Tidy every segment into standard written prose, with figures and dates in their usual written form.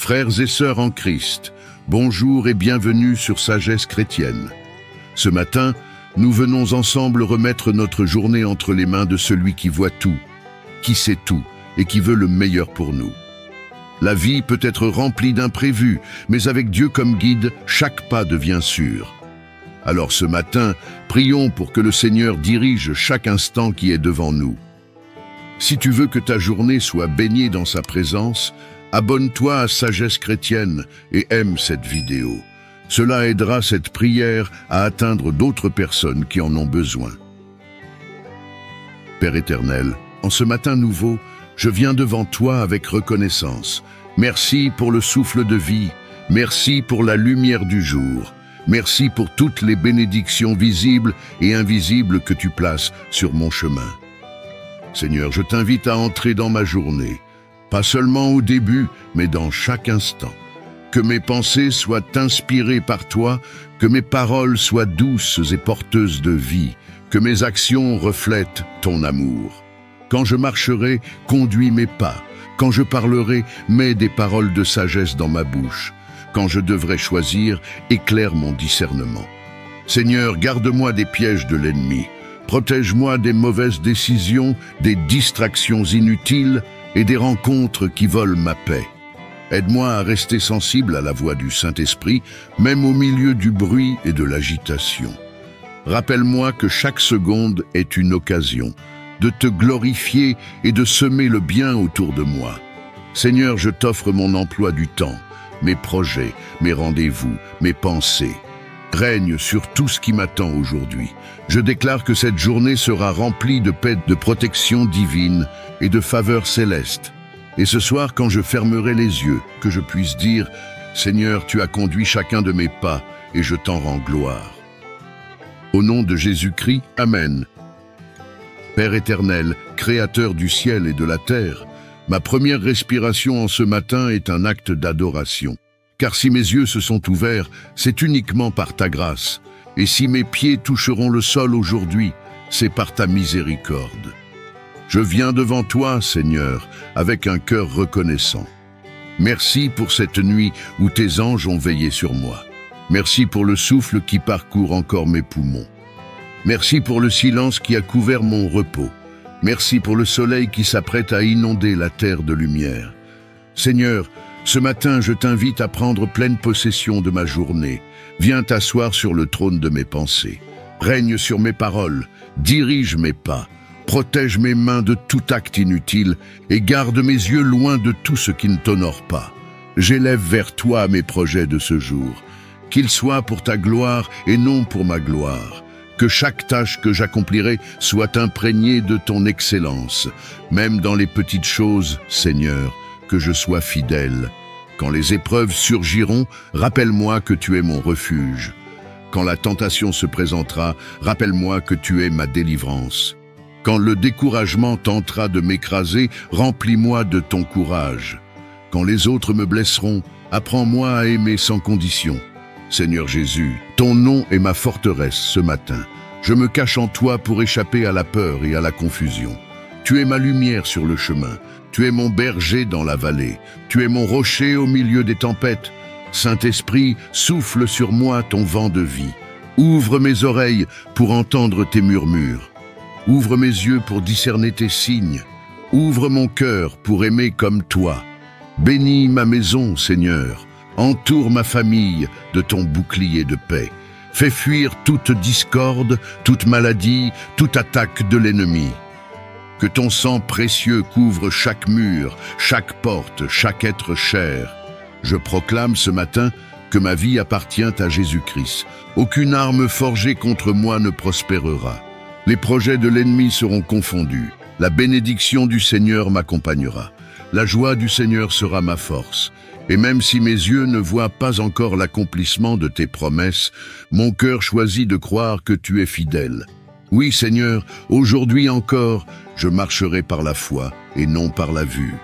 Frères et sœurs en Christ, bonjour et bienvenue sur Sagesse chrétienne. Ce matin, nous venons ensemble remettre notre journée entre les mains de celui qui voit tout, qui sait tout et qui veut le meilleur pour nous. La vie peut être remplie d'imprévus, mais avec Dieu comme guide, chaque pas devient sûr. Alors ce matin, prions pour que le Seigneur dirige chaque instant qui est devant nous. Si tu veux que ta journée soit baignée dans sa présence, abonne-toi à Sagesse chrétienne et aime cette vidéo. Cela aidera cette prière à atteindre d'autres personnes qui en ont besoin. Père éternel, en ce matin nouveau, je viens devant toi avec reconnaissance. Merci pour le souffle de vie, merci pour la lumière du jour, merci pour toutes les bénédictions visibles et invisibles que tu places sur mon chemin. Seigneur, je t'invite à entrer dans ma journée, pas seulement au début, mais dans chaque instant. Que mes pensées soient inspirées par toi, que mes paroles soient douces et porteuses de vie, que mes actions reflètent ton amour. Quand je marcherai, conduis mes pas. Quand je parlerai, mets des paroles de sagesse dans ma bouche. Quand je devrai choisir, éclaire mon discernement. Seigneur, garde-moi des pièges de l'ennemi. Protège-moi des mauvaises décisions, des distractions inutiles et des rencontres qui volent ma paix. Aide-moi à rester sensible à la voix du Saint-Esprit, même au milieu du bruit et de l'agitation. Rappelle-moi que chaque seconde est une occasion de te glorifier et de semer le bien autour de moi. Seigneur, je t'offre mon emploi du temps, mes projets, mes rendez-vous, mes pensées. Règne sur tout ce qui m'attend aujourd'hui. Je déclare que cette journée sera remplie de paix, de protection divine et de faveur céleste. Et ce soir, quand je fermerai les yeux, que je puisse dire « Seigneur, tu as conduit chacun de mes pas et je t'en rends gloire. » Au nom de Jésus-Christ, Amen. Père éternel, Créateur du ciel et de la terre, ma première respiration en ce matin est un acte d'adoration. Car si mes yeux se sont ouverts, c'est uniquement par ta grâce. Et si mes pieds toucheront le sol aujourd'hui, c'est par ta miséricorde. Je viens devant toi, Seigneur, avec un cœur reconnaissant. Merci pour cette nuit où tes anges ont veillé sur moi. Merci pour le souffle qui parcourt encore mes poumons. Merci pour le silence qui a couvert mon repos. Merci pour le soleil qui s'apprête à inonder la terre de lumière. Seigneur, ce matin, je t'invite à prendre pleine possession de ma journée. Viens t'asseoir sur le trône de mes pensées. Règne sur mes paroles, dirige mes pas, protège mes mains de tout acte inutile et garde mes yeux loin de tout ce qui ne t'honore pas. J'élève vers toi mes projets de ce jour. Qu'ils soient pour ta gloire et non pour ma gloire. Que chaque tâche que j'accomplirai soit imprégnée de ton excellence. Même dans les petites choses, Seigneur, que je sois fidèle. Quand les épreuves surgiront, rappelle-moi que tu es mon refuge. Quand la tentation se présentera, rappelle-moi que tu es ma délivrance. Quand le découragement tentera de m'écraser, remplis-moi de ton courage. Quand les autres me blesseront, apprends-moi à aimer sans condition. Seigneur Jésus, ton nom est ma forteresse ce matin. Je me cache en toi pour échapper à la peur et à la confusion. Tu es ma lumière sur le chemin. Tu es mon berger dans la vallée. Tu es mon rocher au milieu des tempêtes. Saint-Esprit, souffle sur moi ton vent de vie. Ouvre mes oreilles pour entendre tes murmures. Ouvre mes yeux pour discerner tes signes. Ouvre mon cœur pour aimer comme toi. Bénis ma maison, Seigneur. Entoure ma famille de ton bouclier de paix. Fais fuir toute discorde, toute maladie, toute attaque de l'ennemi. Que ton sang précieux couvre chaque mur, chaque porte, chaque être cher. Je proclame ce matin que ma vie appartient à Jésus-Christ. Aucune arme forgée contre moi ne prospérera. Les projets de l'ennemi seront confondus. La bénédiction du Seigneur m'accompagnera. La joie du Seigneur sera ma force. Et même si mes yeux ne voient pas encore l'accomplissement de tes promesses, mon cœur choisit de croire que tu es fidèle. Oui, Seigneur, aujourd'hui encore, je marcherai par la foi et non par la vue.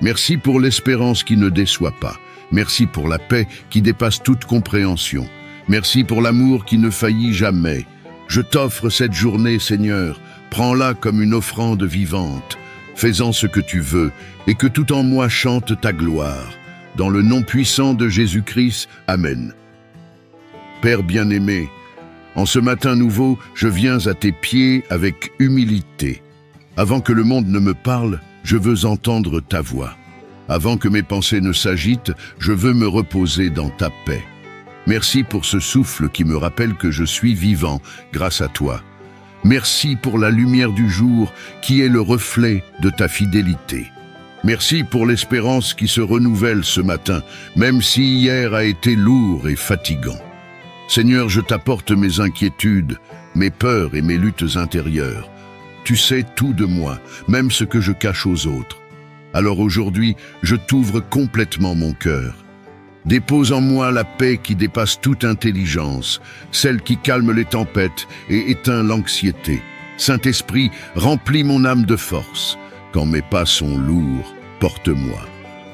Merci pour l'espérance qui ne déçoit pas. Merci pour la paix qui dépasse toute compréhension. Merci pour l'amour qui ne faillit jamais. Je t'offre cette journée, Seigneur. Prends-la comme une offrande vivante. Fais-en ce que tu veux et que tout en moi chante ta gloire. dans le nom puissant de Jésus-Christ. Amen. Père bien-aimé, en ce matin nouveau, je viens à tes pieds avec humilité. Avant que le monde ne me parle, je veux entendre ta voix. Avant que mes pensées ne s'agitent, je veux me reposer dans ta paix. Merci pour ce souffle qui me rappelle que je suis vivant grâce à toi. Merci pour la lumière du jour qui est le reflet de ta fidélité. Merci pour l'espérance qui se renouvelle ce matin, même si hier a été lourd et fatigant. Seigneur, je t'apporte mes inquiétudes, mes peurs et mes luttes intérieures. Tu sais tout de moi, même ce que je cache aux autres. Alors aujourd'hui, je t'ouvre complètement mon cœur. Dépose en moi la paix qui dépasse toute intelligence, celle qui calme les tempêtes et éteint l'anxiété. Saint-Esprit, remplis mon âme de force. Quand mes pas sont lourds, porte-moi.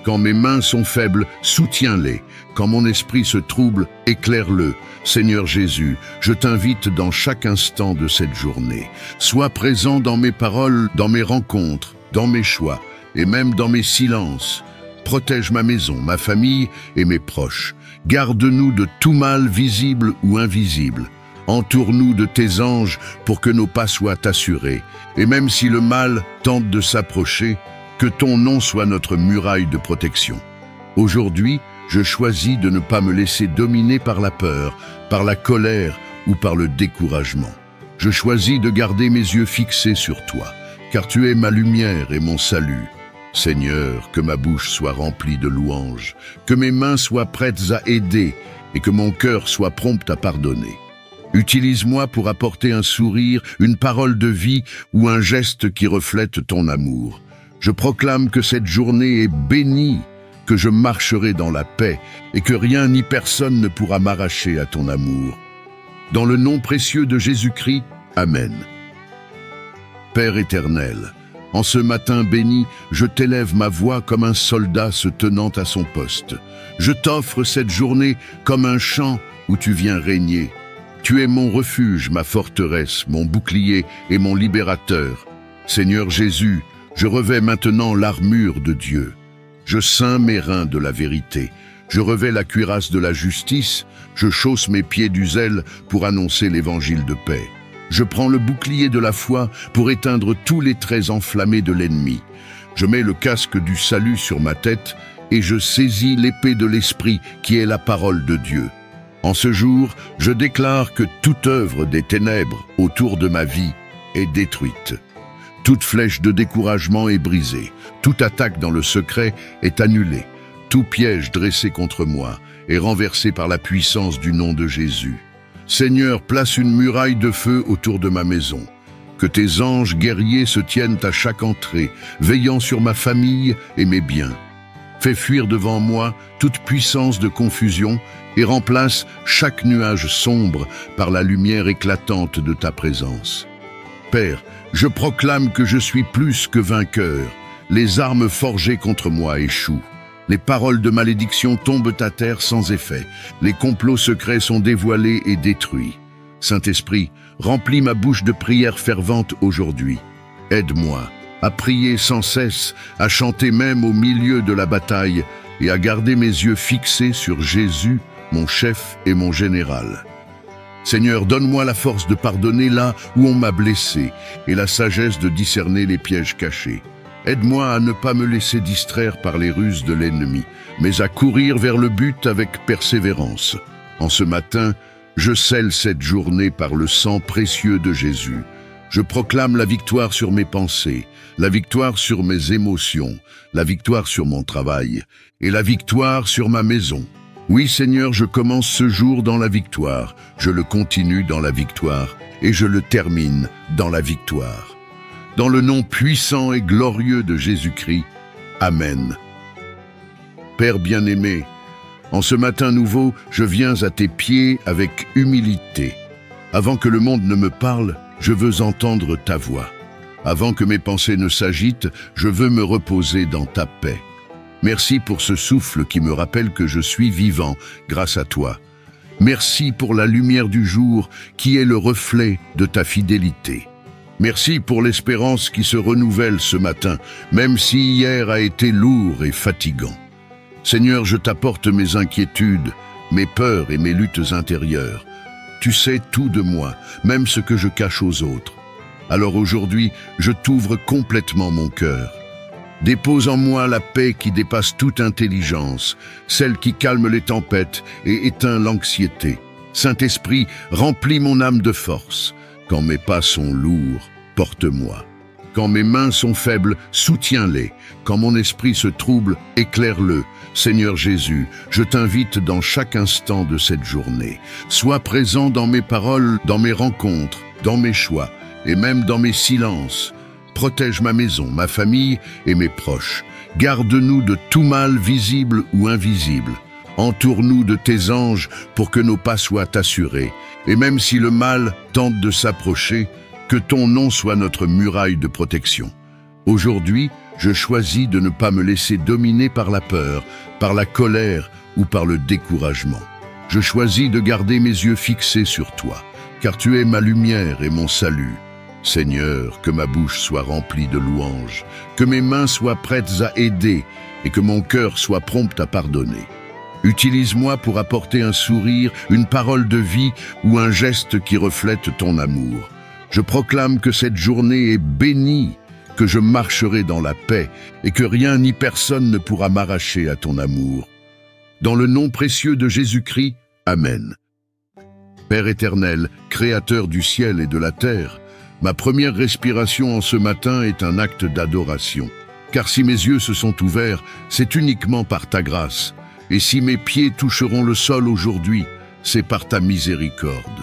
Quand mes mains sont faibles, soutiens-les. Quand mon esprit se trouble, éclaire-le. Seigneur Jésus, je t'invite dans chaque instant de cette journée. Sois présent dans mes paroles, dans mes rencontres, dans mes choix et même dans mes silences. Protège ma maison, ma famille et mes proches. Garde-nous de tout mal visible ou invisible. Entoure-nous de tes anges pour que nos pas soient assurés. Et même si le mal tente de s'approcher, que ton nom soit notre muraille de protection. Aujourd'hui, je choisis de ne pas me laisser dominer par la peur, par la colère ou par le découragement. Je choisis de garder mes yeux fixés sur toi, car tu es ma lumière et mon salut. Seigneur, que ma bouche soit remplie de louanges, que mes mains soient prêtes à aider et que mon cœur soit prompt à pardonner. Utilise-moi pour apporter un sourire, une parole de vie ou un geste qui reflète ton amour. Je proclame que cette journée est bénie, que je marcherai dans la paix et que rien ni personne ne pourra m'arracher à ton amour. Dans le nom précieux de Jésus-Christ, Amen. Père éternel, en ce matin béni, je t'élève ma voix comme un soldat se tenant à son poste. Je t'offre cette journée comme un champ où tu viens régner. Tu es mon refuge, ma forteresse, mon bouclier et mon libérateur. Seigneur Jésus, je revêts maintenant l'armure de Dieu. Je ceins mes reins de la vérité. Je revêts la cuirasse de la justice. Je chausse mes pieds du zèle pour annoncer l'évangile de paix. Je prends le bouclier de la foi pour éteindre tous les traits enflammés de l'ennemi. Je mets le casque du salut sur ma tête et je saisis l'épée de l'Esprit qui est la parole de Dieu. En ce jour, je déclare que toute œuvre des ténèbres autour de ma vie est détruite. Toute flèche de découragement est brisée, toute attaque dans le secret est annulée, tout piège dressé contre moi est renversé par la puissance du nom de Jésus. Seigneur, place une muraille de feu autour de ma maison. Que tes anges guerriers se tiennent à chaque entrée, veillant sur ma famille et mes biens. Fais fuir devant moi toute puissance de confusion et remplace chaque nuage sombre par la lumière éclatante de ta présence. Père, je proclame que je suis plus que vainqueur. Les armes forgées contre moi échouent. Les paroles de malédiction tombent à terre sans effet. Les complots secrets sont dévoilés et détruits. Saint-Esprit, remplis ma bouche de prières ferventes aujourd'hui. Aide-moi à prier sans cesse, à chanter même au milieu de la bataille et à garder mes yeux fixés sur Jésus, mon chef et mon général. Seigneur, donne-moi la force de pardonner là où on m'a blessé et la sagesse de discerner les pièges cachés. Aide-moi à ne pas me laisser distraire par les ruses de l'ennemi, mais à courir vers le but avec persévérance. En ce matin, je scelle cette journée par le sang précieux de Jésus. Je proclame la victoire sur mes pensées, la victoire sur mes émotions, la victoire sur mon travail et la victoire sur ma maison. Oui, Seigneur, je commence ce jour dans la victoire, je le continue dans la victoire et je le termine dans la victoire. Dans le nom puissant et glorieux de Jésus-Christ, Amen. Père bien-aimé, en ce matin nouveau, je viens à tes pieds avec humilité. Avant que le monde ne me parle, je veux entendre ta voix. Avant que mes pensées ne s'agitent, je veux me reposer dans ta paix. Merci pour ce souffle qui me rappelle que je suis vivant grâce à toi. Merci pour la lumière du jour qui est le reflet de ta fidélité. Merci pour l'espérance qui se renouvelle ce matin, même si hier a été lourd et fatigant. Seigneur, je t'apporte mes inquiétudes, mes peurs et mes luttes intérieures. Tu sais tout de moi, même ce que je cache aux autres. Alors aujourd'hui, je t'ouvre complètement mon cœur. Dépose en moi la paix qui dépasse toute intelligence, celle qui calme les tempêtes et éteint l'anxiété. Saint-Esprit, remplis mon âme de force. Quand mes pas sont lourds, porte-moi. Quand mes mains sont faibles, soutiens-les. Quand mon esprit se trouble, éclaire-le. Seigneur Jésus, je t'invite dans chaque instant de cette journée. Sois présent dans mes paroles, dans mes rencontres, dans mes choix et même dans mes silences. Protège ma maison, ma famille et mes proches. Garde-nous de tout mal visible ou invisible. Entoure-nous de tes anges pour que nos pas soient assurés. Et même si le mal tente de s'approcher, que ton nom soit notre muraille de protection. Aujourd'hui, je choisis de ne pas me laisser dominer par la peur, par la colère ou par le découragement. Je choisis de garder mes yeux fixés sur toi, car tu es ma lumière et mon salut. Seigneur, que ma bouche soit remplie de louanges, que mes mains soient prêtes à aider et que mon cœur soit prompt à pardonner. Utilise-moi pour apporter un sourire, une parole de vie ou un geste qui reflète ton amour. Je proclame que cette journée est bénie, que je marcherai dans la paix et que rien ni personne ne pourra m'arracher à ton amour. Dans le nom précieux de Jésus-Christ, Amen. Père éternel, Créateur du ciel et de la terre, ma première respiration en ce matin est un acte d'adoration. Car si mes yeux se sont ouverts, c'est uniquement par ta grâce. Et si mes pieds toucheront le sol aujourd'hui, c'est par ta miséricorde.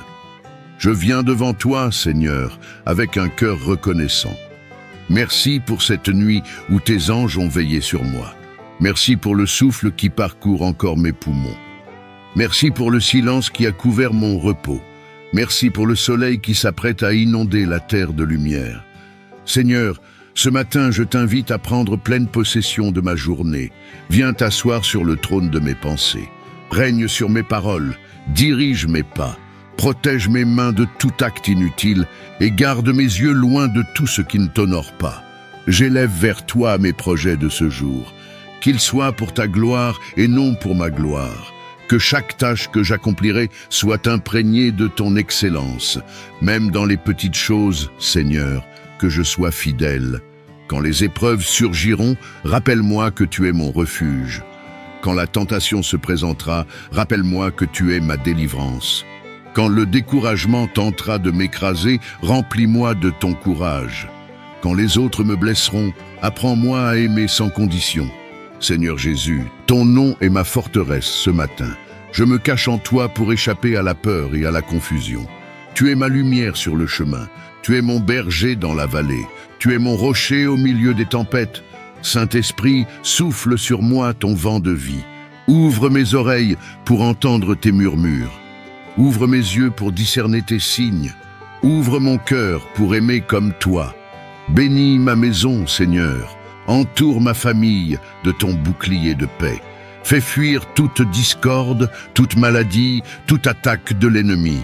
Je viens devant toi, Seigneur, avec un cœur reconnaissant. Merci pour cette nuit où tes anges ont veillé sur moi. Merci pour le souffle qui parcourt encore mes poumons. Merci pour le silence qui a couvert mon repos. Merci pour le soleil qui s'apprête à inonder la terre de lumière. Seigneur, ce matin, je t'invite à prendre pleine possession de ma journée. Viens t'asseoir sur le trône de mes pensées. Règne sur mes paroles, dirige mes pas. Protège mes mains de tout acte inutile et garde mes yeux loin de tout ce qui ne t'honore pas. J'élève vers toi mes projets de ce jour. Qu'ils soient pour ta gloire et non pour ma gloire. Que chaque tâche que j'accomplirai soit imprégnée de ton excellence. Même dans les petites choses, Seigneur, que je sois fidèle. Quand les épreuves surgiront, rappelle-moi que tu es mon refuge. Quand la tentation se présentera, rappelle-moi que tu es ma délivrance. Quand le découragement tentera de m'écraser, remplis-moi de ton courage. Quand les autres me blesseront, apprends-moi à aimer sans condition. Seigneur Jésus, ton nom est ma forteresse ce matin. Je me cache en toi pour échapper à la peur et à la confusion. Tu es ma lumière sur le chemin. Tu es mon berger dans la vallée. Tu es mon rocher au milieu des tempêtes. Saint-Esprit, souffle sur moi ton vent de vie. Ouvre mes oreilles pour entendre tes murmures. Ouvre mes yeux pour discerner tes signes. Ouvre mon cœur pour aimer comme toi. Bénis ma maison, Seigneur. Entoure ma famille de ton bouclier de paix. Fais fuir toute discorde, toute maladie, toute attaque de l'ennemi.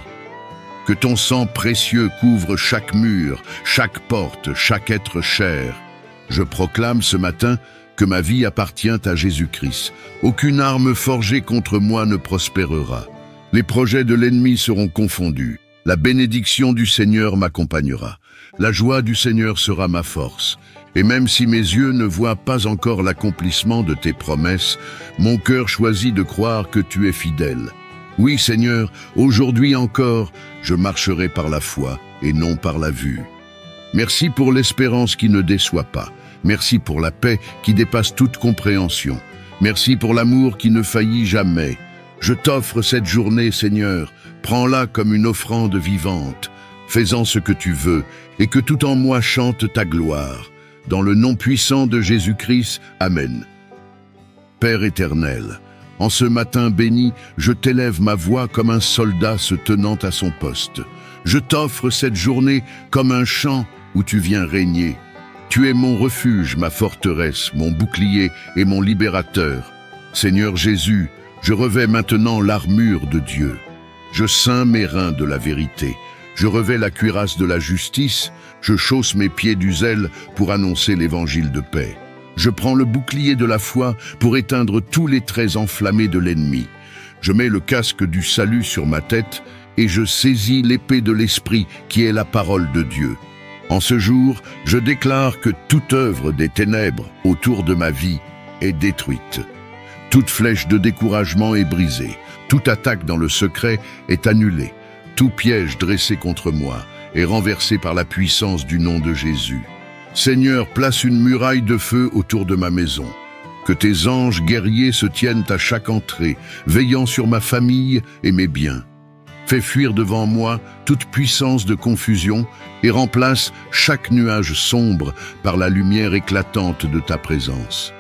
Que ton sang précieux couvre chaque mur, chaque porte, chaque être cher. Je proclame ce matin que ma vie appartient à Jésus-Christ. Aucune arme forgée contre moi ne prospérera. Les projets de l'ennemi seront confondus. La bénédiction du Seigneur m'accompagnera. La joie du Seigneur sera ma force. Et même si mes yeux ne voient pas encore l'accomplissement de tes promesses, mon cœur choisit de croire que tu es fidèle. Oui, Seigneur, aujourd'hui encore, je marcherai par la foi et non par la vue. Merci pour l'espérance qui ne déçoit pas. Merci pour la paix qui dépasse toute compréhension. Merci pour l'amour qui ne faillit jamais. Je t'offre cette journée, Seigneur. Prends-la comme une offrande vivante. Fais-en ce que tu veux et que tout en moi chante ta gloire. Dans le nom puissant de Jésus-Christ, Amen. Père éternel, en ce matin béni, je t'élève ma voix comme un soldat se tenant à son poste. Je t'offre cette journée comme un chant où tu viens régner. Tu es mon refuge, ma forteresse, mon bouclier et mon libérateur. Seigneur Jésus, je revêts maintenant l'armure de Dieu. Je ceins mes reins de la vérité. Je revêts la cuirasse de la justice. Je chausse mes pieds du zèle pour annoncer l'évangile de paix. Je prends le bouclier de la foi pour éteindre tous les traits enflammés de l'ennemi. Je mets le casque du salut sur ma tête et je saisis l'épée de l'Esprit qui est la parole de Dieu. En ce jour, je déclare que toute œuvre des ténèbres autour de ma vie est détruite. Toute flèche de découragement est brisée. Toute attaque dans le secret est annulée. Tout piège dressé contre moi est renversé par la puissance du nom de Jésus. Seigneur, place une muraille de feu autour de ma maison. Que tes anges guerriers se tiennent à chaque entrée, veillant sur ma famille et mes biens. Fais fuir devant moi toute puissance de confusion et remplace chaque nuage sombre par la lumière éclatante de ta présence.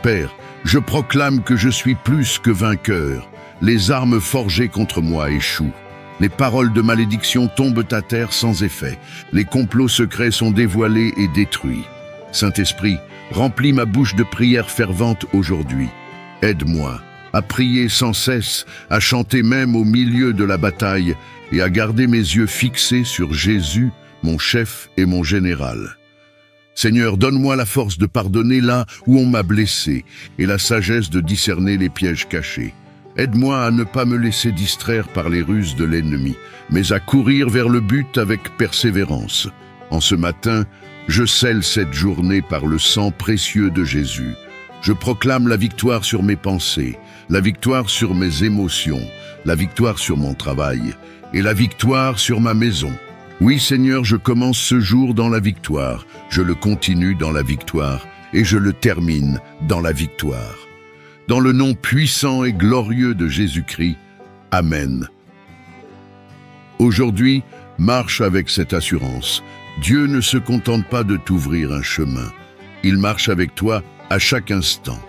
Père, je proclame que je suis plus que vainqueur. Les armes forgées contre moi échouent. Les paroles de malédiction tombent à terre sans effet. Les complots secrets sont dévoilés et détruits. Saint-Esprit, remplis ma bouche de prières ferventes aujourd'hui. Aide-moi à prier sans cesse, à chanter même au milieu de la bataille et à garder mes yeux fixés sur Jésus, mon chef et mon général. Seigneur, donne-moi la force de pardonner là où on m'a blessé et la sagesse de discerner les pièges cachés. Aide-moi à ne pas me laisser distraire par les ruses de l'ennemi, mais à courir vers le but avec persévérance. En ce matin, je scelle cette journée par le sang précieux de Jésus. Je proclame la victoire sur mes pensées, la victoire sur mes émotions, la victoire sur mon travail et la victoire sur ma maison. Oui, Seigneur, je commence ce jour dans la victoire, je le continue dans la victoire et je le termine dans la victoire. Dans le nom puissant et glorieux de Jésus-Christ. Amen. Aujourd'hui, marche avec cette assurance. Dieu ne se contente pas de t'ouvrir un chemin. Il marche avec toi à chaque instant.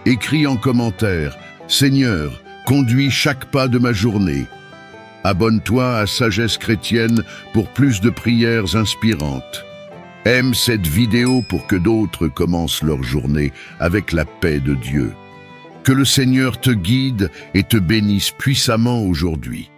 Écris en commentaire, « Seigneur, conduis chaque pas de ma journée ». Abonne-toi à Sagesse Chrétienne pour plus de prières inspirantes. Aime cette vidéo pour que d'autres commencent leur journée avec la paix de Dieu. Que le Seigneur te guide et te bénisse puissamment aujourd'hui.